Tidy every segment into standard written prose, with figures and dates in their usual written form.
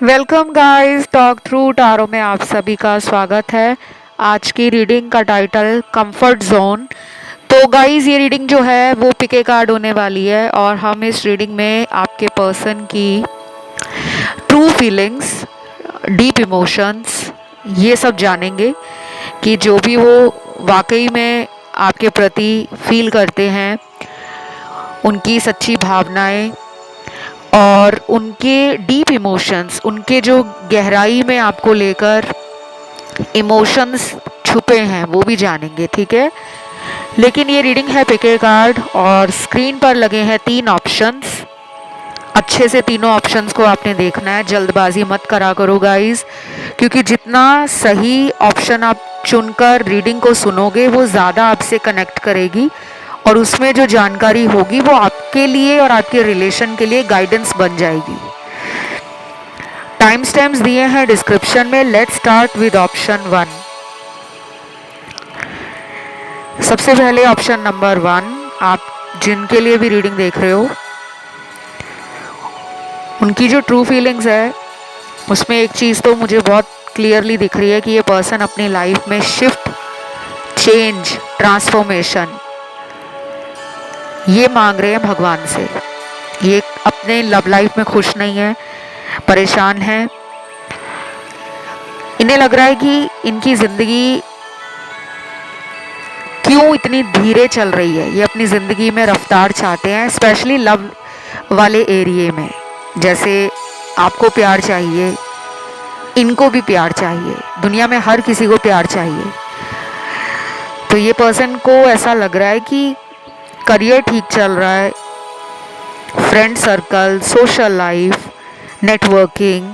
Welcome guys, talk through tarot में आप सभी का स्वागत है। आज की रीडिंग का टाइटल कंफर्ट जोन। तो गाइस, ये रीडिंग जो है वो पिके कार्ड होने वाली है और हम इस रीडिंग में आपके पर्सन की ट्रू फीलिंग्स, डीप इमोशंस, ये सब जानेंगे कि जो भी वो वाकई में आपके प्रति फील करते हैं, उनकी सच्ची भावनाएं और उनके डीप इमोशंस, उनके जो गहराई में आपको लेकर इमोशंस छुपे हैं, वो भी जानेंगे। ठीक है, लेकिन ये रीडिंग है पिके कार्ड और स्क्रीन पर लगे हैं 3 ऑप्शंस। अच्छे से तीनों ऑप्शंस को आपने देखना है, जल्दबाजी मत करा करो गाइस, क्योंकि जितना सही ऑप्शन आप चुनकर रीडिंग को सुनोगे वो ज़्यादा आपसे कनेक्ट करेगी और उसमें जो जानकारी होगी वो आपके लिए और आपके रिलेशन के लिए गाइडेंस बन जाएगी। टाइम स्टैम्प्स दिए हैं डिस्क्रिप्शन में। Let's start with option 1। सबसे पहले ऑप्शन नंबर 1, आप जिनके लिए भी रीडिंग देख रहे हो, उनकी जो ट्रू फीलिंग्स है उसमें एक चीज़ तो मुझे बहुत क्लियरली दिख रही है कि ये पर्सन अपनी लाइफ में शिफ्ट, चेंज, ट्रांसफॉर्मेशन ये मांग रहे हैं भगवान से। ये अपने लव लाइफ में खुश नहीं है, परेशान है। इन्हें लग रहा है कि इनकी ज़िंदगी क्यों इतनी धीरे चल रही है। ये अपनी ज़िंदगी में रफ्तार चाहते हैं, स्पेशली लव वाले एरिए में। जैसे आपको प्यार चाहिए, इनको भी प्यार चाहिए, दुनिया में हर किसी को प्यार चाहिए। तो ये पर्सन को ऐसा लग रहा है कि करियर ठीक चल रहा है, friend circle, social life, networking,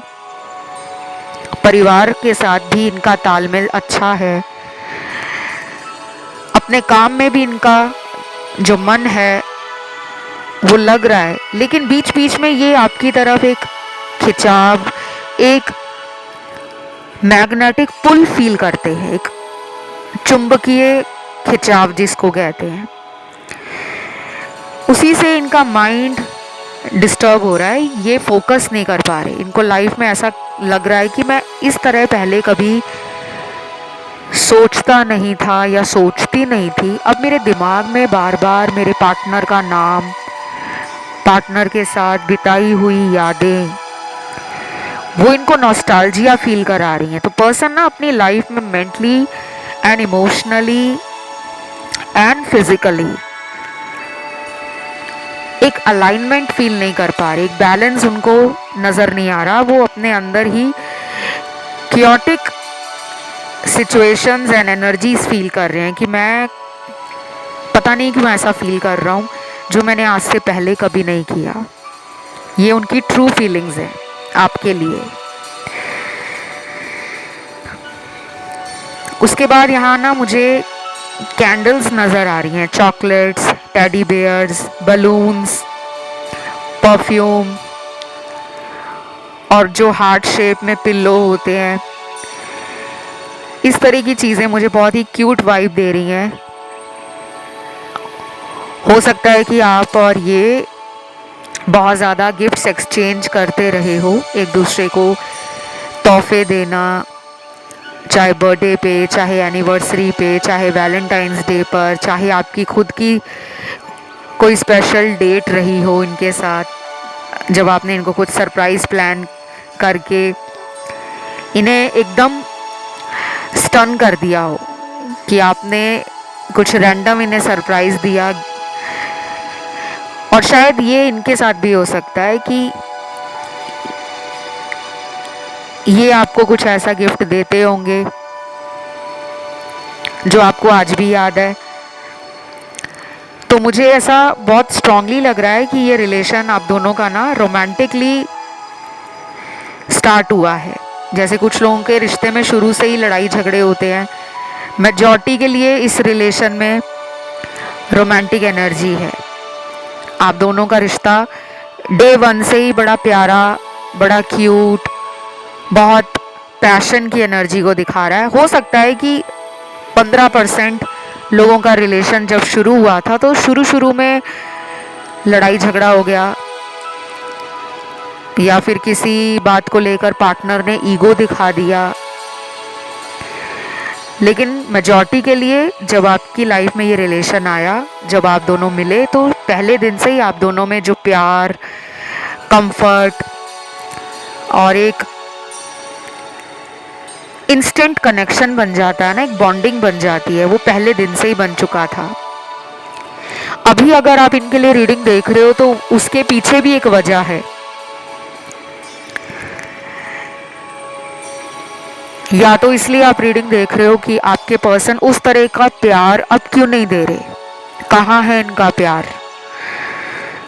परिवार के साथ भी इनका तालमेल अच्छा है, अपने काम में भी इनका जो मन है वो लग रहा है। लेकिन बीच बीच में ये आपकी तरफ एक खिंचाव, एक मैग्नेटिक पुल फील करते हैं, एक चुंबकीय खिंचाव जिसको कहते हैं। उसी से इनका माइंड डिस्टर्ब हो रहा है, ये फोकस नहीं कर पा रहे। इनको लाइफ में ऐसा लग रहा है कि मैं इस तरह पहले कभी सोचता नहीं था या सोचती नहीं थी। अब मेरे दिमाग में बार बार मेरे पार्टनर का नाम, पार्टनर के साथ बिताई हुई यादें, वो इनको नॉस्टैल्जिया फील करा रही हैं। तो पर्सन ना अपनी लाइफ में mentally and emotionally and physically एक अलाइनमेंट फील नहीं कर पा रहे, एक बैलेंस उनको नज़र नहीं आ रहा। वो अपने अंदर ही chaotic situations and energies feel कर रहे हैं कि मैं पता नहीं क्यों ऐसा फील कर रहा हूँ जो मैंने आज से पहले कभी नहीं किया। ये उनकी ट्रू फीलिंग्स है आपके लिए। उसके बाद यहाँ ना मुझे कैंडल्स नज़र आ रही हैं, chocolates, teddy bears, balloons, perfume और जो हार्ट शेप में पिल्लो होते हैं, इस तरह की चीज़ें मुझे बहुत ही क्यूट वाइब दे रही हैं। हो सकता है कि आप और ये बहुत ज़्यादा गिफ्ट्स एक्सचेंज करते रहे हो, एक दूसरे को तोहफे देना, चाहे बर्थडे पे, चाहे एनिवर्सरी पे, चाहे वैलेंटाइंस डे पर, चाहे आपकी खुद की कोई स्पेशल डेट रही हो इनके साथ, जब आपने इनको कुछ सरप्राइज़ प्लान करके इन्हें एकदम स्टन कर दिया हो कि आपने कुछ रैंडम इन्हें सरप्राइज़ दिया। और शायद ये इनके साथ भी हो सकता है कि ये आपको कुछ ऐसा गिफ्ट देते होंगे जो आपको आज भी याद है। तो मुझे ऐसा बहुत स्ट्रांगली लग रहा है कि ये रिलेशन आप दोनों का ना रोमांटिकली स्टार्ट हुआ है। जैसे कुछ लोगों के रिश्ते में शुरू से ही लड़ाई झगड़े होते हैं, मेजॉरिटी के लिए इस रिलेशन में रोमांटिक एनर्जी है। आप दोनों का रिश्ता डे 1 से ही बड़ा प्यारा, बड़ा क्यूट, बहुत पैशन की एनर्जी को दिखा रहा है। हो सकता है कि 15% लोगों का रिलेशन जब शुरू हुआ था तो शुरू में लड़ाई झगड़ा हो गया, या फिर किसी बात को लेकर पार्टनर ने ईगो दिखा दिया। लेकिन मेजॉरिटी के लिए जब आपकी लाइफ में ये रिलेशन आया, जब आप दोनों मिले, तो पहले दिन से ही आप दोनों में जो प्यार, कंफर्ट और एक इंस्टेंट कनेक्शन बन जाता है ना, एक बॉन्डिंग बन जाती है, वो पहले दिन से ही बन चुका था। अभी अगर आप इनके लिए रीडिंग देख रहे हो तो उसके पीछे भी एक वजह है। या तो इसलिए आप रीडिंग देख रहे हो कि आपके पर्सन उस तरह का प्यार अब क्यों नहीं दे रहे, कहाँ है इनका प्यार।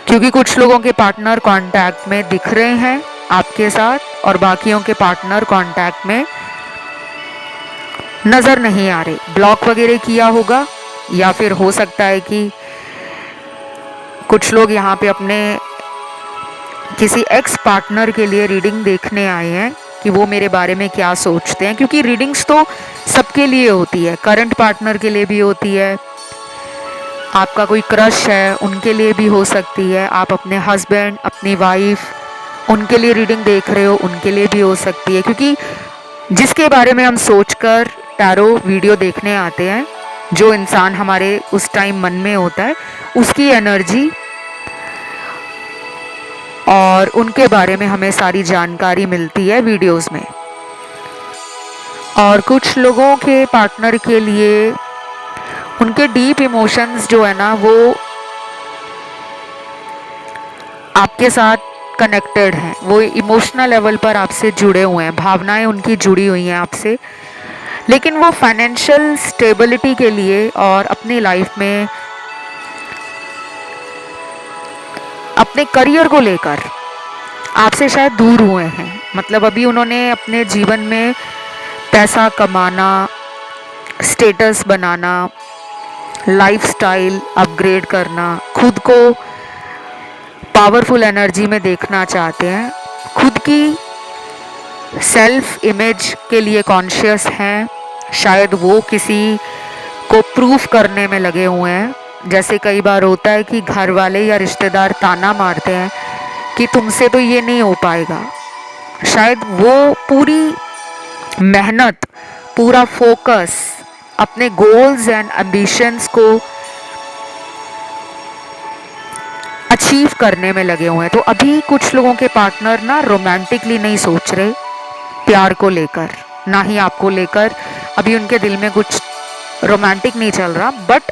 क्योंकि कुछ लोगों के पार्टनर कांटेक्ट में दिख रहे हैं आपके साथ और बाकियों के पार्टनर कांटेक्ट में नजर नहीं आ रहे, ब्लॉक वगैरह किया होगा। या फिर हो सकता है कि कुछ लोग यहाँ पे अपने किसी एक्स पार्टनर के लिए रीडिंग देखने आए हैं कि वो मेरे बारे में क्या सोचते हैं। क्योंकि रीडिंग्स तो सबके लिए होती है, करंट पार्टनर के लिए भी होती है, आपका कोई क्रश है उनके लिए भी हो सकती है, आप अपने हस्बैंड, अपनी वाइफ, उनके लिए रीडिंग देख रहे हो, उनके लिए भी हो सकती है। क्योंकि जिसके बारे में हम सोचकर टैरो वीडियो देखने आते हैं, जो इंसान हमारे उस टाइम मन में होता है, उसकी एनर्जी और उनके बारे में हमें सारी जानकारी मिलती है वीडियोस में। और कुछ लोगों के पार्टनर के लिए उनके डीप इमोशंस जो है ना, वो आपके साथ कनेक्टेड हैं, वो इमोशनल लेवल पर आपसे जुड़े हुए हैं, भावनाएं उनकी जुड़ी हुई हैं आपसे। लेकिन वो फाइनेंशियल स्टेबिलिटी के लिए और अपनी लाइफ में अपने करियर को लेकर आपसे शायद दूर हुए हैं। मतलब अभी उन्होंने अपने जीवन में पैसा कमाना, स्टेटस बनाना, लाइफस्टाइल अपग्रेड करना, खुद को पावरफुल एनर्जी में देखना चाहते हैं, खुद की सेल्फ इमेज के लिए कॉन्शियस हैं। शायद वो किसी को प्रूफ करने में लगे हुए हैं। जैसे कई बार होता है कि घर वाले या रिश्तेदार ताना मारते हैं कि तुमसे तो ये नहीं हो पाएगा। शायद वो पूरी मेहनत, पूरा फोकस अपने गोल्स एंड एम्बिशंस को अचीव करने में लगे हुए हैं। तो अभी कुछ लोगों के पार्टनर ना रोमांटिकली नहीं सोच रहे प्यार को लेकर, ना ही आपको लेकर। अभी उनके दिल में कुछ रोमांटिक नहीं चल रहा, बट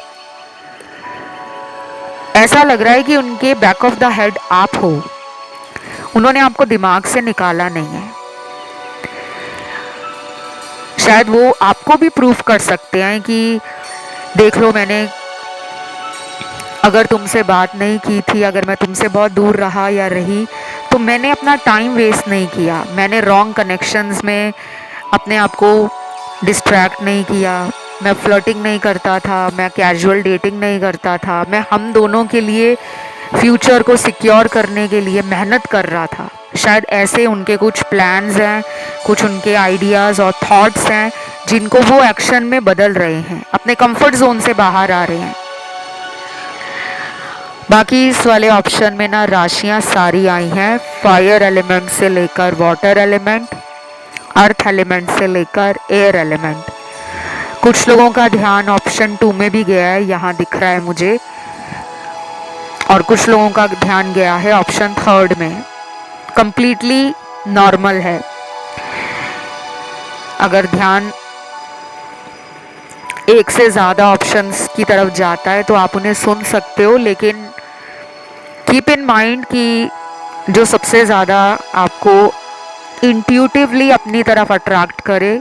ऐसा लग रहा है कि उनके बैक ऑफ द हेड आप हो, उन्होंने आपको दिमाग से निकाला नहीं है। शायद वो आपको भी प्रूफ कर सकते हैं कि देख लो, मैंने अगर तुमसे बात नहीं की थी, अगर मैं तुमसे बहुत दूर रहा या रही, तो मैंने अपना टाइम वेस्ट नहीं किया, मैंने रॉन्ग कनेक्शंस में अपने आप को डिस्ट्रैक्ट नहीं किया, मैं फ्लर्टिंग नहीं करता था, मैं कैजुअल डेटिंग नहीं करता था, मैं हम दोनों के लिए फ्यूचर को सिक्योर करने के लिए मेहनत कर रहा था। शायद ऐसे उनके कुछ प्लान्स हैं, कुछ उनके आइडियाज़ और थॉट्स हैं जिनको वो एक्शन में बदल रहे हैं, अपने कंफर्ट जोन से बाहर आ रहे हैं। बाकी इस वाले ऑप्शन में ना राशियां सारी आई हैं, फायर एलिमेंट से लेकर वाटर एलिमेंट, अर्थ एलिमेंट से लेकर एयर एलिमेंट। कुछ लोगों का ध्यान ऑप्शन 2 में भी गया है, यहाँ दिख रहा है मुझे, और कुछ लोगों का ध्यान गया है ऑप्शन 3 में। कंप्लीटली नॉर्मल है। अगर ध्यान एक से ज़्यादा ऑप्शंस की तरफ जाता है तो आप उन्हें सुन सकते हो, लेकिन कीप इन माइंड कि जो सबसे ज़्यादा आपको इंट्यूटिवली अपनी तरफ अट्रैक्ट करे,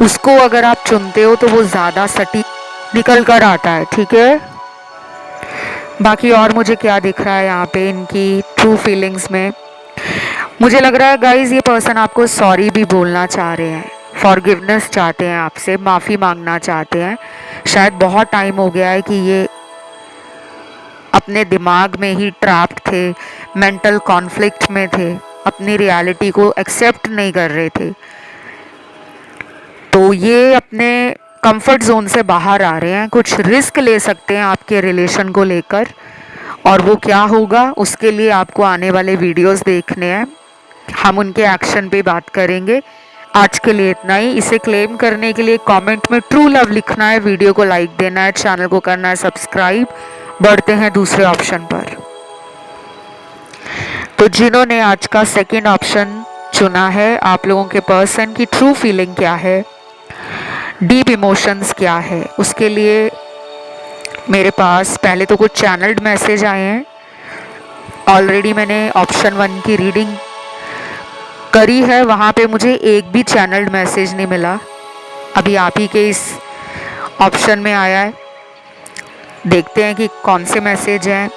उसको अगर आप चुनते हो तो वो ज़्यादा सटीक निकल कर आता है, ठीक है। बाकी और मुझे क्या दिख रहा है यहाँ पे इनकी ट्रू फीलिंग्स में, मुझे लग रहा है गाइज ये पर्सन आपको सॉरी भी बोलना चाह रहे हैं, फॉरगिवनेस चाहते हैं आपसे, माफ़ी मांगना चाहते हैं। शायद बहुत टाइम हो गया है कि ये अपने दिमाग में ही ट्रैप्ड थे, मेंटल कॉन्फ्लिक्ट में थे, अपनी रियलिटी को एक्सेप्ट नहीं कर रहे थे। तो ये अपने कंफर्ट जोन से बाहर आ रहे हैं, कुछ रिस्क ले सकते हैं आपके रिलेशन को लेकर, और वो क्या होगा उसके लिए आपको आने वाले वीडियोस देखने हैं। हम उनके एक्शन पे बात करेंगे। आज के लिए इतना ही। इसे क्लेम करने के लिए कमेंट में ट्रू लव लिखना है, वीडियो को लाइक देना है, चैनल को करना है सब्सक्राइब। बढ़ते हैं दूसरे ऑप्शन पर। तो जिन्होंने आज का सेकंड ऑप्शन चुना है, आप लोगों के पर्सन की ट्रू फीलिंग क्या है, डीप इमोशंस क्या है, उसके लिए मेरे पास पहले तो कुछ चैनल्ड मैसेज आए हैं। ऑलरेडी मैंने ऑप्शन 1 की रीडिंग करी है, वहाँ पे मुझे एक भी चैनल्ड मैसेज नहीं मिला। अभी आप ही के इस ऑप्शन में आया है। देखते हैं कि कौन से मैसेज हैं,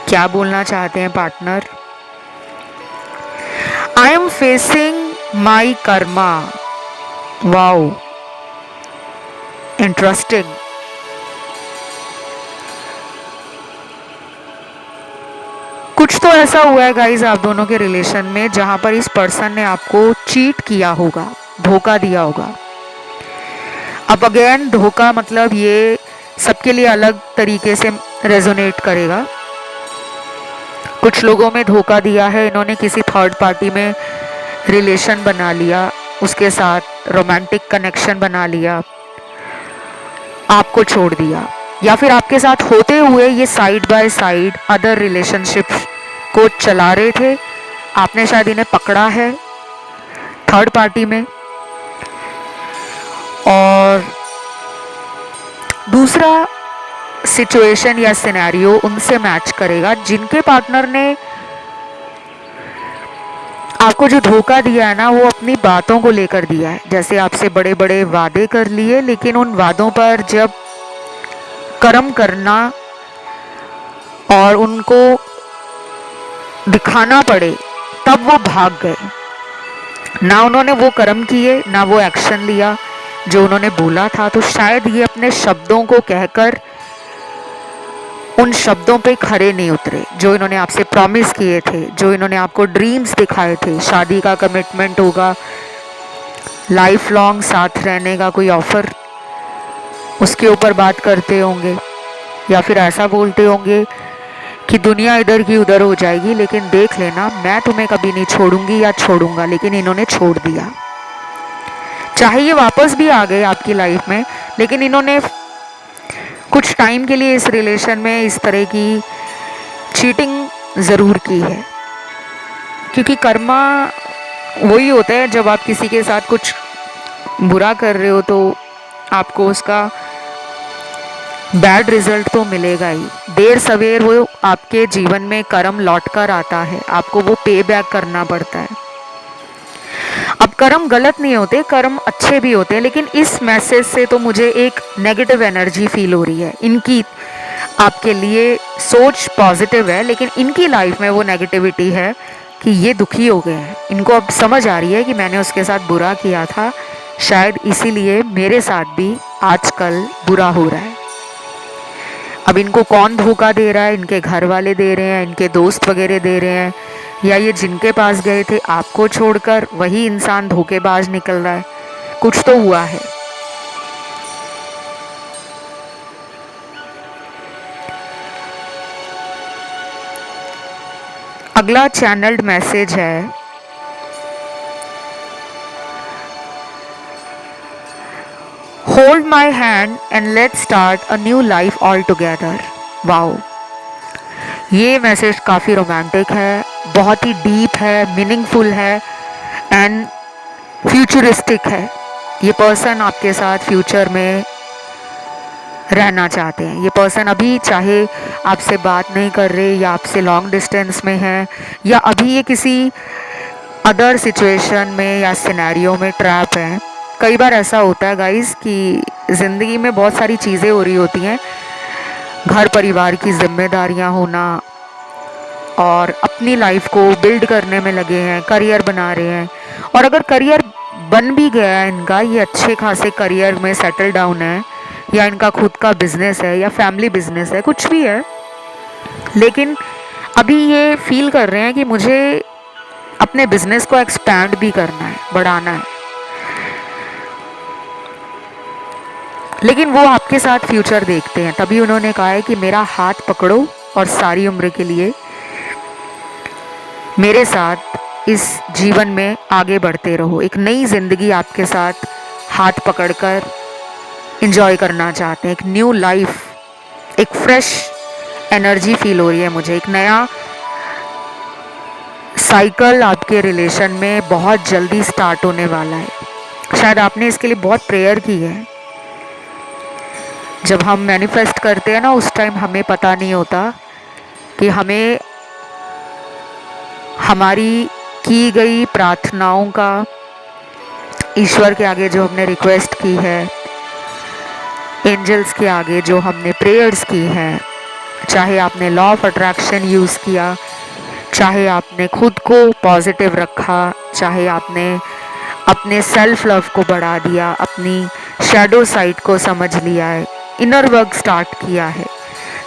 क्या बोलना चाहते हैं partner. I am facing my Karma. Wow, interesting. कुछ तो ऐसा हुआ है गाइज आप दोनों के रिलेशन में जहां पर इस पर्सन ने आपको चीट किया होगा, धोखा दिया होगा। अब अगेन धोखा मतलब ये सबके लिए अलग तरीके से रेजोनेट करेगा। कुछ लोगों में धोखा दिया है इन्होंने, किसी थर्ड पार्टी में रिलेशन बना लिया, उसके साथ रोमांटिक कनेक्शन बना लिया, आपको छोड़ दिया, या फिर आपके साथ होते हुए ये side by side other relationships को चला रहे थे। आपने शायद इन्हें पकड़ा है थर्ड पार्टी में। और दूसरा सिचुएशन या सिनेरियो उनसे मैच करेगा जिनके पार्टनर ने आपको जो धोखा दिया है ना, वो अपनी बातों को लेकर दिया है। जैसे आपसे बड़े बड़े वादे कर लिए, लेकिन उन वादों पर जब कर्म करना और उनको दिखाना पड़े तब वो भाग गए। ना उन्होंने वो कर्म किए, ना वो एक्शन लिया जो उन्होंने बोला था। तो शायद ये अपने शब्दों को कहकर उन शब्दों पे खरे नहीं उतरे जो इन्होंने आपसे प्रॉमिस किए थे, जो इन्होंने आपको ड्रीम्स दिखाए थे। शादी का कमिटमेंट होगा, लाइफ लॉन्ग साथ रहने का कोई ऑफर, उसके ऊपर बात करते होंगे, या फिर ऐसा बोलते होंगे कि दुनिया इधर की उधर हो जाएगी लेकिन देख लेना मैं तुम्हें कभी नहीं छोड़ूंगी या छोड़ूंगा। लेकिन इन्होंने छोड़ दिया। चाहे ये वापस भी आ गए आपकी लाइफ में, लेकिन इन्होंने कुछ टाइम के लिए इस रिलेशन में इस तरह की चीटिंग ज़रूर की है। क्योंकि कर्मा वही होता है, जब आप किसी के साथ कुछ बुरा कर रहे हो तो आपको उसका बैड रिजल्ट तो मिलेगा ही। देर सवेर वो आपके जीवन में कर्म लौट कर आता है, आपको वो पे बैक करना पड़ता है। अब कर्म गलत नहीं होते, कर्म अच्छे भी होते हैं, लेकिन इस मैसेज से तो मुझे एक नेगेटिव एनर्जी फील हो रही है। इनकी आपके लिए सोच पॉजिटिव है, लेकिन इनकी लाइफ में वो नेगेटिविटी है कि ये दुखी हो गए हैं। इनको अब समझ आ रही है कि मैंने उसके साथ बुरा किया था, शायद इसीलिए मेरे साथ भी आजकल बुरा हो रहा है। अब इनको कौन धोखा दे रहा है? इनके घर वाले दे रहे हैं, इनके दोस्त वगैरह दे रहे हैं, या ये जिनके पास गए थे आपको छोड़कर वही इंसान धोखेबाज निकल रहा है। कुछ तो हुआ है। अगला चैनल्ड मैसेज है, hold my hand and let's start a new life all together. Wow, ये मैसेज काफ़ी रोमांटिक है, बहुत ही डीप है, मीनिंगफुल है एंड फ्यूचरिस्टिक है। ये पर्सन आपके साथ फ्यूचर में रहना चाहते हैं। ये पर्सन अभी चाहे आपसे बात नहीं कर रहे, या आपसे लॉन्ग डिस्टेंस में है, या अभी ये किसी अदर सिचुएशन में या सिनेरियो में ट्रैप है। कई बार ऐसा होता है गाइस कि ज़िंदगी में बहुत सारी चीज़ें हो रही होती हैं, घर परिवार की जिम्मेदारियां होना, और अपनी लाइफ को बिल्ड करने में लगे हैं, करियर बना रहे हैं। और अगर करियर बन भी गया है इनका, ये अच्छे खासे करियर में सेटल डाउन है, या इनका खुद का बिजनेस है या फैमिली बिजनेस है, कुछ भी है, लेकिन अभी ये फील कर रहे हैं कि मुझे अपने बिजनेस को एक्सपैंड भी करना है, बढ़ाना है। लेकिन वो आपके साथ फ्यूचर देखते हैं, तभी उन्होंने कहा है कि मेरा हाथ पकड़ो और सारी उम्र के लिए मेरे साथ इस जीवन में आगे बढ़ते रहो। एक नई ज़िंदगी आपके साथ हाथ पकड़कर एंजॉय करना चाहते हैं, एक न्यू लाइफ, एक फ्रेश एनर्जी फील हो रही है मुझे। एक नया साइकिल आपके रिलेशन में बहुत जल्दी स्टार्ट होने वाला है। शायद आपने इसके लिए बहुत प्रेयर की है। जब हम मैनिफेस्ट करते हैं ना, उस टाइम हमें पता नहीं होता कि हमें हमारी की गई प्रार्थनाओं का ईश्वर के आगे जो हमने रिक्वेस्ट की है, एंजल्स के आगे जो हमने प्रेयर्स की हैं, चाहे आपने लॉ ऑफ अट्रैक्शन यूज़ किया, चाहे आपने खुद को पॉजिटिव रखा, चाहे आपने अपने सेल्फ लव को बढ़ा दिया, अपनी शैडो साइड को समझ लिया है, इनर वर्क स्टार्ट किया है,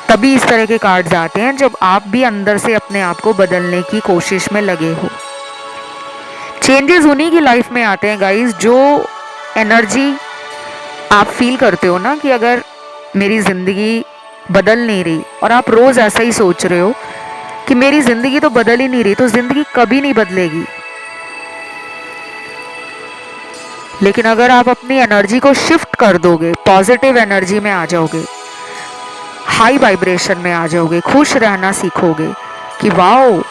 तभी इस तरह के कार्ड्स आते हैं जब आप भी अंदर से अपने आप को बदलने की कोशिश में लगे हो। चेंजेस उन्हीं की लाइफ में आते हैं गाइस, जो एनर्जी आप फील करते हो ना कि अगर मेरी ज़िंदगी बदल नहीं रही, और आप रोज़ ऐसा ही सोच रहे हो कि मेरी ज़िंदगी तो बदल ही नहीं रही, तो ज़िंदगी कभी नहीं बदलेगी। लेकिन अगर आप अपनी एनर्जी को शिफ्ट कर दोगे, पॉजिटिव एनर्जी में आ जाओगे, हाई वाइब्रेशन में आ जाओगे, खुश रहना सीखोगे कि वाओ,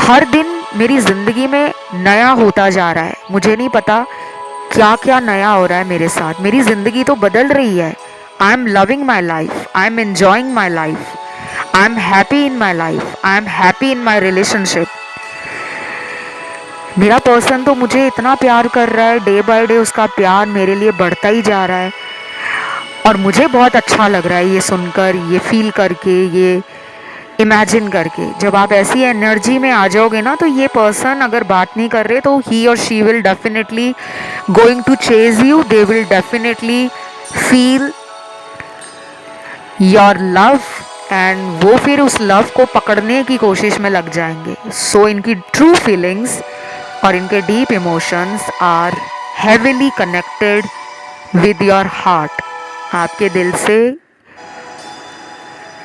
हर दिन मेरी ज़िंदगी में नया होता जा रहा है, मुझे नहीं पता क्या क्या नया हो रहा है मेरे साथ, मेरी ज़िंदगी तो बदल रही है। I am loving my life, I am enjoying my life, I am happy in my life, I am happy in my relationship. मेरा पर्सन तो मुझे इतना प्यार कर रहा है, डे बाय डे उसका प्यार मेरे लिए बढ़ता ही जा रहा है, और मुझे बहुत अच्छा लग रहा है ये सुनकर, ये फील करके, ये इमेजिन करके। जब आप ऐसी एनर्जी में आ जाओगे ना, तो ये पर्सन अगर बात नहीं कर रहे तो ही और she will definitely going to chase you, they will definitely feel your love, and वो फिर उस लव को पकड़ने की कोशिश में लग जाएंगे। सो इनकी ट्रू फीलिंग्स और इनके deep emotions are heavily connected with your heart. आपके दिल से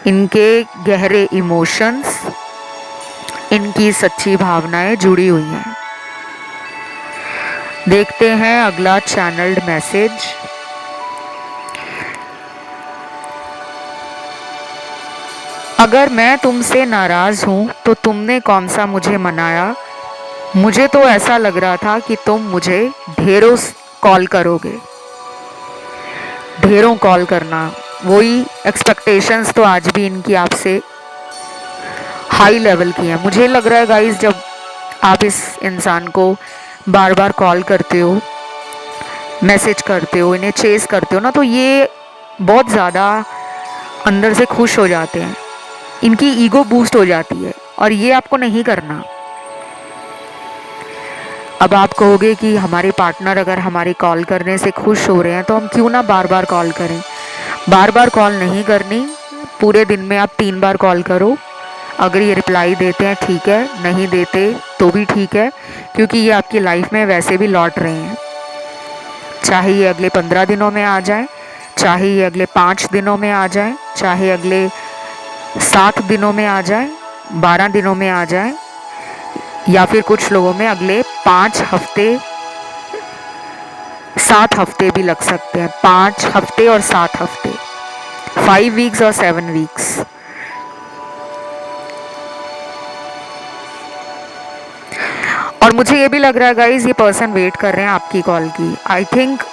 इनके गहरे इमोशंस, इनकी सच्ची भावनाएं जुड़ी हुई हैं। देखते हैं अगला चैनल्ड मैसेज। अगर मैं तुमसे नाराज हूं तो तुमने कौन सा मुझे मनाया, मुझे तो ऐसा लग रहा था कि तुम मुझे ढेरों कॉल करोगे। ढेरों कॉल करना, वही एक्सपेक्टेशंस तो आज भी इनकी आपसे हाई लेवल की हैं। मुझे लग रहा है गाइस, जब आप इस इंसान को बार बार कॉल करते हो, मैसेज करते हो, इन्हें चेस करते हो ना, तो ये बहुत ज़्यादा अंदर से खुश हो जाते हैं, इनकी ईगो बूस्ट हो जाती है, और ये आपको नहीं करना। अब आप कहोगे कि हमारे पार्टनर अगर हमारे कॉल करने से खुश हो रहे हैं तो हम क्यों ना बार बार कॉल करें। बार बार कॉल नहीं करनी, पूरे दिन में आप 3 बार कॉल करो। अगर ये रिप्लाई देते हैं ठीक है, नहीं देते तो भी ठीक है, क्योंकि ये आपकी लाइफ में वैसे भी लौट रहे हैं। चाहे ये अगले 15 दिनों में आ जाए, चाहे ये अगले 5 दिनों में आ जाए, चाहे अगले 7 दिनों में आ जाए, 12 दिनों में आ जाए, या फिर कुछ लोगों में अगले 5 हफ्ते, 7 हफ्ते भी लग सकते हैं। 5 हफ्ते और 7 हफ्ते, 5 वीक्स और 7 वीक्स। और मुझे ये भी लग रहा है गाइज, ये पर्सन वेट कर रहे हैं आपकी कॉल की। आई थिंक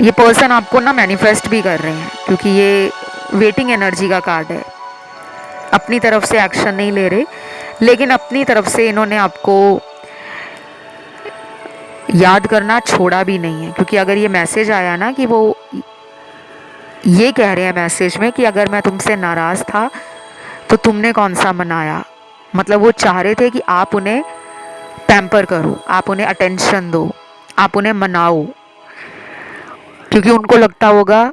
ये पर्सन आपको ना मैनिफेस्ट भी कर रहे हैं, क्योंकि ये वेटिंग एनर्जी का कार्ड है। अपनी तरफ से एक्शन नहीं ले रहे, लेकिन अपनी तरफ से इन्होंने आपको याद करना छोड़ा भी नहीं है। क्योंकि अगर ये मैसेज आया ना कि वो ये कह रहे हैं मैसेज में कि अगर मैं तुमसे नाराज़ था तो तुमने कौन सा मनाया, मतलब वो चाह रहे थे कि आप उन्हें पैम्पर करो, आप उन्हें अटेंशन दो, आप उन्हें मनाओ, क्योंकि उनको लगता होगा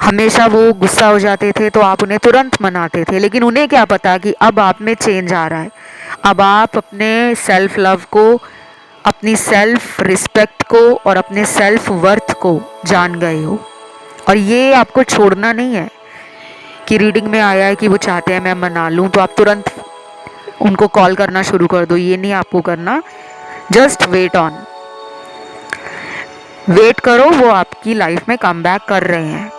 हमेशा वो गुस्सा हो जाते थे तो आप उन्हें तुरंत मनाते थे। लेकिन उन्हें क्या पता कि अब आप में चेंज आ रहा है। अब आप अपने सेल्फ लव को, अपनी सेल्फ रिस्पेक्ट को और अपने सेल्फ वर्थ को जान गए हो, और ये आपको छोड़ना नहीं है। कि रीडिंग में आया है कि वो चाहते हैं मैं मना लूँ, तो आप तुरंत उनको कॉल करना शुरू कर दो। ये नहीं आपको करना, जस्ट वेट करो, वो आपकी लाइफ में कम बैक कर रहे हैं।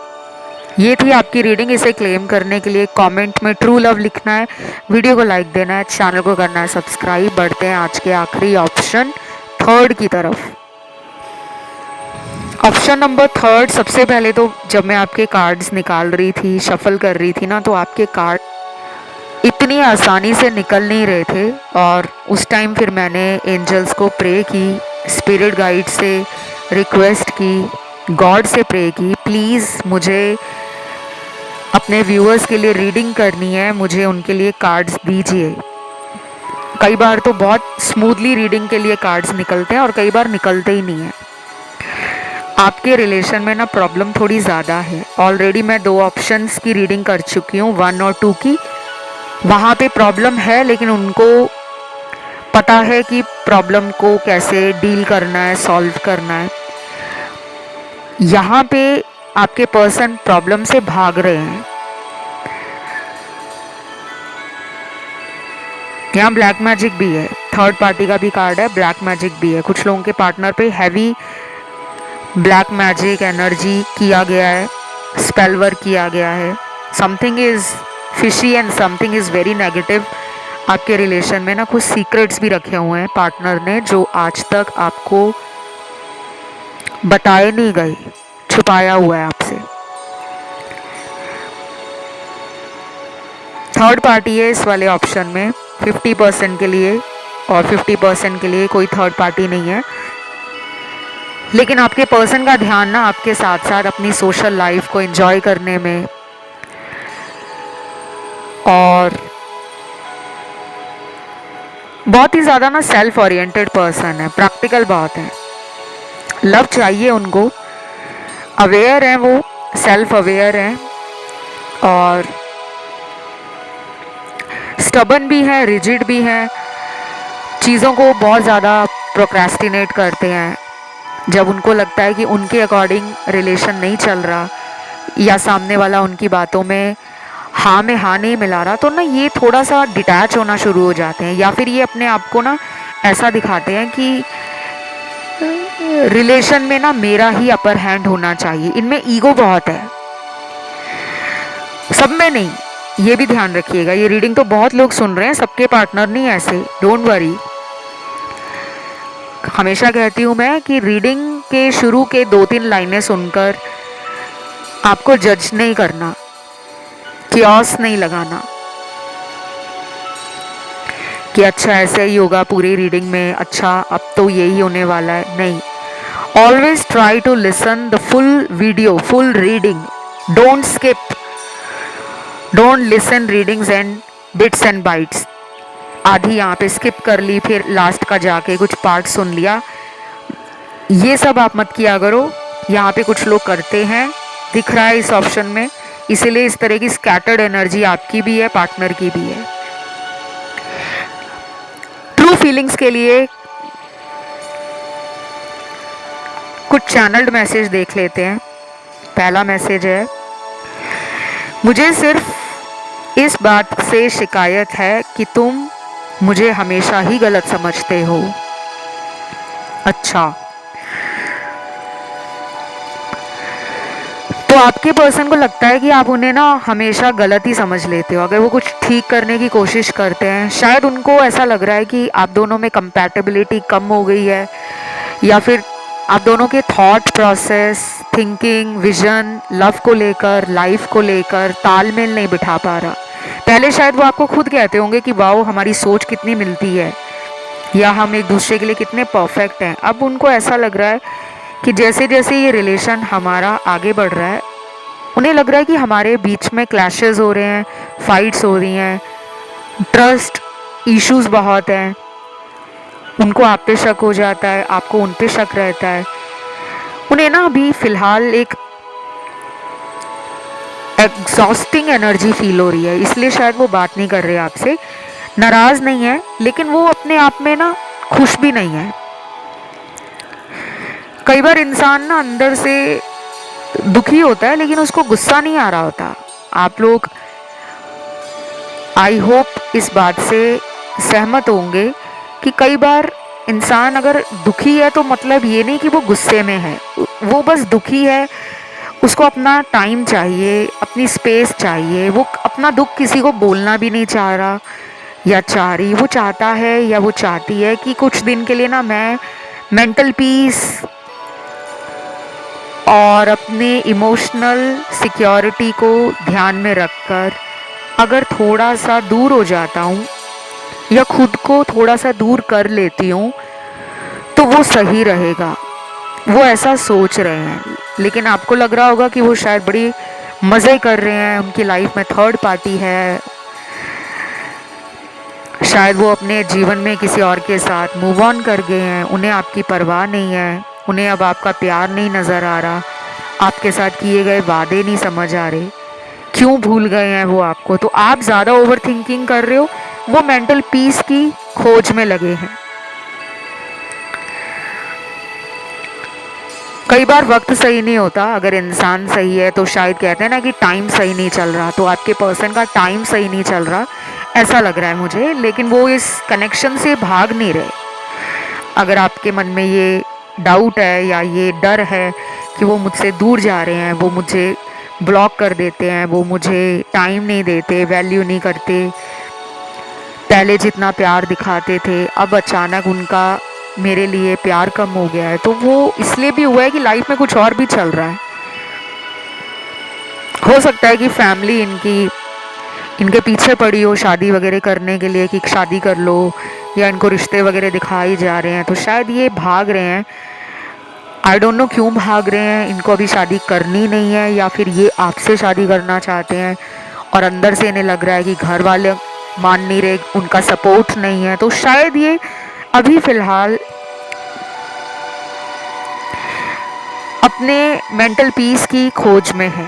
ये थी आपकी रीडिंग। इसे क्लेम करने के लिए कमेंट में ट्रू लव लिखना है, वीडियो को लाइक देना है, चैनल को करना है सब्सक्राइब। बढ़ते हैं आज के आखिरी ऑप्शन थर्ड की तरफ। Option number third. सबसे पहले तो जब मैं आपके कार्ड्स निकाल रही थी, शफल कर रही थी ना, तो आपके कार्ड इतनी आसानी से निकल नहीं रहे थे। और उस टाइम फिर मैंने एंजल्स को प्रे की, स्पिरिट गाइड से रिक्वेस्ट की, गॉड से प्रे की, प्लीज़ मुझे अपने व्यूअर्स के लिए रीडिंग करनी है, मुझे उनके लिए कार्ड्स दीजिए। कई बार तो बहुत स्मूथली रीडिंग के लिए कार्ड्स निकलते हैं और कई बार निकलते ही नहीं है। आपके रिलेशन में ना प्रॉब्लम थोड़ी ज़्यादा है। ऑलरेडी मैं 2 ऑप्शंस की रीडिंग कर चुकी हूँ, 1 और 2 की। वहाँ पे प्रॉब्लम है, लेकिन उनको पता है कि प्रॉब्लम को कैसे डील करना है, सॉल्व करना है। यहाँ पे आपके पर्सन प्रॉब्लम से भाग रहे हैं। यहाँ ब्लैक मैजिक भी है, थर्ड पार्टी का भी कार्ड है, ब्लैक मैजिक भी है। कुछ लोगों के पार्टनर पे हैवी ब्लैक मैजिक एनर्जी किया गया है, स्पेल वर्क किया गया है। Something is fishy and something is very negative. आपके रिलेशन में ना कुछ सीक्रेट्स भी रखे हुए हैं पार्टनर ने, जो आज तक आपको बताए नहीं गए, छुपाया हुआ है आपसे। थर्ड पार्टी है इस वाले ऑप्शन में 50% के लिए, और 50% के लिए कोई थर्ड पार्टी नहीं है। लेकिन आपके पर्सन का ध्यान ना आपके साथ साथ अपनी सोशल लाइफ को एंजॉय करने में, और बहुत ही ज़्यादा ना सेल्फ ओरिएंटेड पर्सन है, प्रैक्टिकल बहुत है। लव चाहिए उनको, अवेयर है वो, सेल्फ अवेयर है, और स्टबन भी है, रिजिड भी है। चीज़ों को बहुत ज़्यादा प्रोक्रेस्टिनेट करते हैं। जब उनको लगता है कि उनके अकॉर्डिंग रिलेशन नहीं चल रहा, या सामने वाला उनकी बातों में हाँ में हाँ नहीं मिला रहा, तो ना ये थोड़ा सा डिटैच होना शुरू हो जाते हैं, या फिर ये अपने आप को ना ऐसा दिखाते हैं कि रिलेशन में ना मेरा ही अपर हैंड होना चाहिए। इनमें ईगो बहुत है, सब में नहीं, ये भी ध्यान रखिएगा। ये रीडिंग तो बहुत लोग सुन रहे हैं, सबके पार्टनर नहीं ऐसे, डोंट वरी। हमेशा कहती हूँ मैं कि रीडिंग के शुरू के 2-3 लाइनें सुनकर आपको जज नहीं करना, कियोस नहीं लगाना कि अच्छा ऐसे ही होगा पूरी रीडिंग में, अच्छा अब तो यही होने वाला है। नहीं, always try to listen the full video, full reading, don't skip, don't listen readings and bits and bytes. आधी यहाँ पे स्किप कर ली, फिर लास्ट का जाके कुछ पार्ट सुन लिया, ये सब आप मत किया करो। यहाँ पे कुछ लोग करते हैं, दिख रहा है इस ऑप्शन में, इसीलिए इस तरह की स्कैटर्ड एनर्जी आपकी भी है, पार्टनर की भी है। ट्रू फीलिंग्स के लिए कुछ चैनल्ड मैसेज देख लेते हैं। पहला मैसेज है, मुझे सिर्फ इस बात से शिकायत है कि तुम मुझे हमेशा ही गलत समझते हो। अच्छा, तो आपके पर्सन को लगता है कि आप उन्हें ना हमेशा गलत ही समझ लेते हो। अगर वो कुछ ठीक करने की कोशिश करते हैं, शायद उनको ऐसा लग रहा है कि आप दोनों में कंपैटिबिलिटी कम हो गई है, या फिर आप दोनों के thought process, thinking, vision, love को लेकर, लाइफ को लेकर तालमेल नहीं बिठा पा रहा। पहले शायद वो आपको खुद कहते होंगे कि वाओ हमारी सोच कितनी मिलती है, या हम एक दूसरे के लिए कितने परफेक्ट हैं। अब उनको ऐसा लग रहा है कि जैसे जैसे ये रिलेशन हमारा आगे बढ़ रहा है, उन्हें लग रहा है कि हमारे बीच में क्लैशेस हो रहे हैं, फाइट्स हो रही हैं, ट्रस्ट इश्यूज बहुत हैं। उनको आप पे शक हो जाता है, आपको उन पे शक रहता है। उन्हें ना अभी फ़िलहाल एक एग्जॉस्टिंग एनर्जी फील हो रही है, इसलिए शायद वो बात नहीं कर रहे आपसे। नाराज़ नहीं है, लेकिन वो अपने आप में ना खुश भी नहीं है। कई बार इंसान ना अंदर से दुखी होता है, लेकिन उसको गुस्सा नहीं आ रहा होता, आप लोग आई होप इस बात से सहमत होंगे कि कई बार इंसान अगर दुखी है तो मतलब ये नहीं कि वो गुस्से में है, वो बस दुखी है, उसको अपना टाइम चाहिए, अपनी स्पेस चाहिए, वो अपना दुख किसी को बोलना भी नहीं चाह रहा या चाह रही, वो चाहता है या वो चाहती है कि कुछ दिन के लिए ना मैं मेंटल पीस और अपने इमोशनल सिक्योरिटी को ध्यान में रखकर अगर थोड़ा सा दूर हो जाता हूँ या खुद को थोड़ा सा दूर कर लेती हूँ तो वो सही रहेगा। वो ऐसा सोच रहे हैं, लेकिन आपको लग रहा होगा कि वो शायद बड़ी मज़े कर रहे हैं, उनकी लाइफ में थर्ड पार्टी है, शायद वो अपने जीवन में किसी और के साथ मूव ऑन कर गए हैं, उन्हें आपकी परवाह नहीं है, उन्हें अब आपका प्यार नहीं नज़र आ रहा, आपके साथ किए गए वादे नहीं समझ आ रहे, क्यों भूल गए हैं वो आपको। तो आप ज़्यादा ओवर थिंकिंग कर रहे हो, वो मेंटल पीस की खोज में लगे हैं। कई बार वक्त सही नहीं होता, अगर इंसान सही है तो शायद कहते हैं ना कि टाइम सही नहीं चल रहा, तो आपके पर्सन का टाइम सही नहीं चल रहा ऐसा लग रहा है मुझे, लेकिन वो इस कनेक्शन से भाग नहीं रहे। अगर आपके मन में ये डाउट है या ये डर है कि वो मुझसे दूर जा रहे हैं, वो मुझे ब्लॉक कर देते हैं, वो मुझे टाइम नहीं देते, वैल्यू नहीं करते, पहले जितना प्यार दिखाते थे अब अचानक उनका मेरे लिए प्यार कम हो गया है, तो वो इसलिए भी हुआ है कि लाइफ में कुछ और भी चल रहा है। हो सकता है कि फैमिली इनके पीछे पड़ी हो शादी वगैरह करने के लिए कि शादी कर लो, या इनको रिश्ते वगैरह दिखाए जा रहे हैं, तो शायद ये भाग रहे हैं। आई डोंट नो क्यों भाग रहे हैं, इनको अभी शादी करनी नहीं है या फिर ये आपसे शादी करना चाहते हैं और अंदर से इन्हें लग रहा है कि घर वाले मान नहीं रहे, उनका सपोर्ट नहीं है, तो शायद ये अभी फ़िलहाल अपने मेंटल पीस की खोज में है।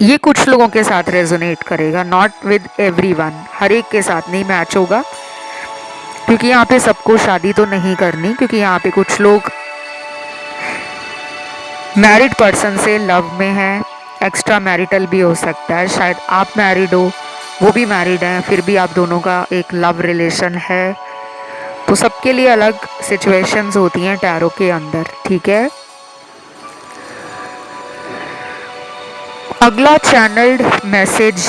ये कुछ लोगों के साथ रेजोनेट करेगा, नॉट विद एवरीवन, हर एक के साथ नहीं मैच होगा, क्योंकि यहाँ पे सबको शादी तो नहीं करनी, क्योंकि यहाँ पे कुछ लोग मैरिड पर्सन से लव में हैं, एक्स्ट्रा मैरिटल भी हो सकता है, शायद आप मैरिड हो, वो भी मैरिड हैं, फिर भी आप दोनों का एक लव रिलेशन है, तो सबके लिए अलग सिचुएशंस होती हैं टैरो के अंदर, ठीक है। अगला चैनल्ड मैसेज,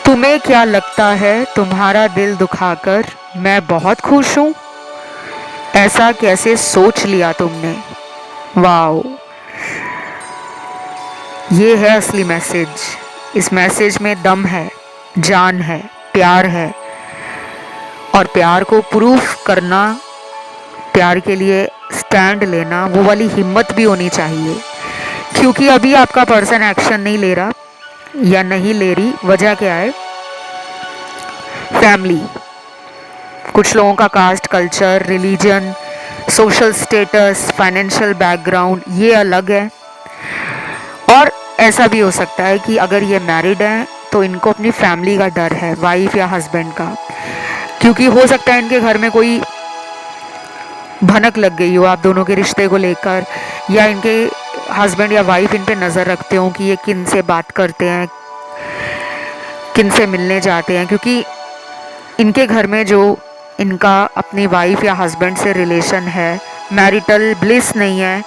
तुम्हें क्या लगता है तुम्हारा दिल दुखाकर मैं बहुत खुश हूँ, ऐसा कैसे सोच लिया तुमने। वाओ, ये है असली मैसेज। इस मैसेज में दम है, जान है, प्यार है, और प्यार को प्रूफ करना, प्यार के लिए स्टैंड लेना, वो वाली हिम्मत भी होनी चाहिए, क्योंकि अभी आपका पर्सन एक्शन नहीं ले रहा या नहीं ले रही। वजह क्या है? फैमिली, कुछ लोगों का caste, culture, religion, social status, financial background ये अलग है। और ऐसा भी हो सकता है कि अगर ये मैरिड हैं तो इनको अपनी फैमिली का डर है, वाइफ या हस्बैंड का, क्योंकि हो सकता है इनके घर में कोई भनक लग गई हो आप दोनों के रिश्ते को लेकर, या इनके हस्बैंड या वाइफ इन पे नज़र रखते हो कि ये किन से बात करते हैं, किन से मिलने जाते हैं, क्योंकि इनके घर में जो इनका अपनी वाइफ या हस्बैंड से रिलेशन है, मैरिटल ब्लिस नहीं है,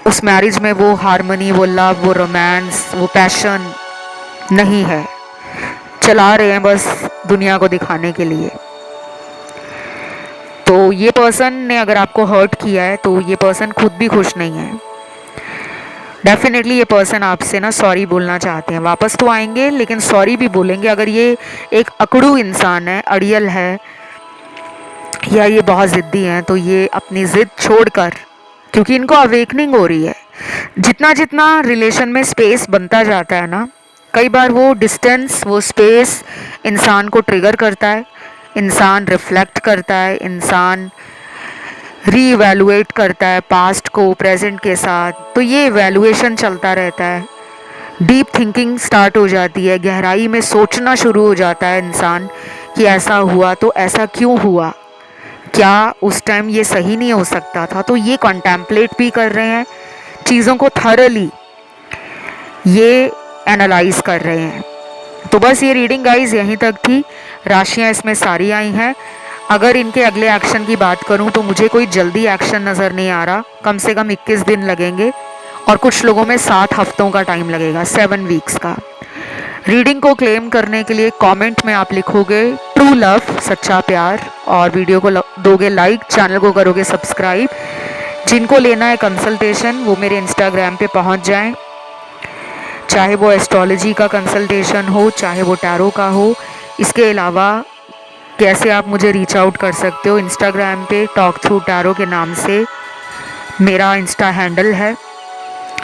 उस मैरिज में वो हार्मनी, वो लव, वो रोमांस, वो पैशन नहीं है, चला रहे हैं बस दुनिया को दिखाने के लिए। तो ये पर्सन ने अगर आपको हर्ट किया है तो ये पर्सन खुद भी खुश नहीं है। डेफिनेटली ये पर्सन आपसे ना सॉरी बोलना चाहते हैं, वापस तो आएंगे लेकिन सॉरी भी बोलेंगे। अगर ये एक अकड़ू इंसान है, अड़ियल है, या ये बहुत ज़िद्दी हैं, तो ये अपनी ज़िद छोड़कर, क्योंकि इनको अवेकनिंग हो रही है, जितना जितना रिलेशन में स्पेस बनता जाता है ना, कई बार वो डिस्टेंस, वो स्पेस इंसान को ट्रिगर करता है, इंसान रिफ्लेक्ट करता है, इंसान रीइवैल्यूएट करता है पास्ट को प्रेजेंट के साथ, तो ये इवैल्यूएशन चलता रहता है, डीप थिंकिंग स्टार्ट हो जाती है, गहराई में सोचना शुरू हो जाता है इंसान कि ऐसा हुआ तो ऐसा क्यों हुआ, क्या उस टाइम ये सही नहीं हो सकता था, तो ये कॉन्टेम्पलेट भी कर रहे हैं, चीज़ों को थरली ये एनालाइज कर रहे हैं। तो बस ये रीडिंग गाइज यहीं तक थी। राशियां इसमें सारी आई हैं। अगर इनके अगले एक्शन की बात करूं तो मुझे कोई जल्दी एक्शन नज़र नहीं आ रहा। कम से कम 21 दिन लगेंगे और कुछ लोगों में 7 हफ्तों का टाइम लगेगा, 7 वीक्स का। रीडिंग को क्लेम करने के लिए कमेंट में आप लिखोगे ट्रू लव, सच्चा प्यार, और वीडियो को दोगे लाइक, चैनल को करोगे सब्सक्राइब। जिनको लेना है कंसल्टेशन वो मेरे इंस्टाग्राम पे पहुंच जाएं, चाहे वो एस्ट्रोलॉजी का कंसल्टेशन हो, चाहे वो टैरो का हो। इसके अलावा कैसे आप मुझे रीच आउट कर सकते हो, इंस्टाग्राम पे टॉक थ्रू टैरो के नाम से मेरा इंस्टा हैंडल है।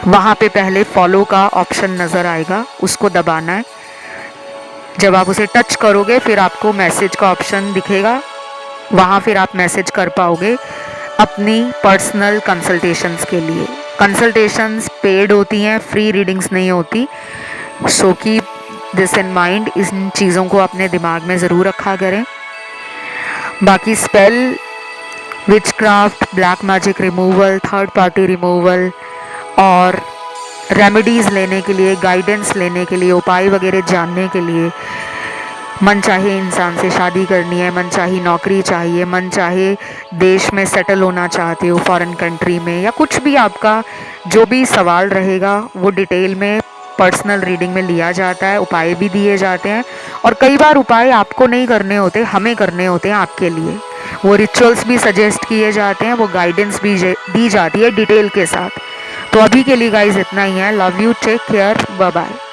वहाँ पे पहले फॉलो का ऑप्शन नज़र आएगा, उसको दबाना है। जब आप उसे टच करोगे फिर आपको मैसेज का ऑप्शन दिखेगा, वहाँ फिर आप मैसेज कर पाओगे अपनी पर्सनल कंसल्टेशंस के लिए। कंसल्टेशंस पेड होती हैं, फ्री रीडिंग्स नहीं होती। So keep this in mind, इन चीज़ों को अपने दिमाग में ज़रूर रखा करें। बाकी spell, witchcraft, black magic removal, third party removal और रेमेडीज़ लेने के लिए, गाइडेंस लेने के लिए, उपाय वगैरह जानने के लिए, मन चाहे इंसान से शादी करनी है, मन चाहे नौकरी चाहिए, मन चाहे देश में सेटल होना चाहते हो फॉरेन कंट्री में, या कुछ भी आपका जो भी सवाल रहेगा वो डिटेल में पर्सनल रीडिंग में लिया जाता है। उपाय भी दिए जाते हैं और कई बार उपाय आपको नहीं करने होते, हमें करने होते हैं आपके लिए। वो रिचुअल्स भी सजेस्ट किए जाते हैं, वो गाइडेंस भी दी जाती है डिटेल के साथ। तो अभी के लिए गाइज इतना ही है। Love you, take care, bye bye.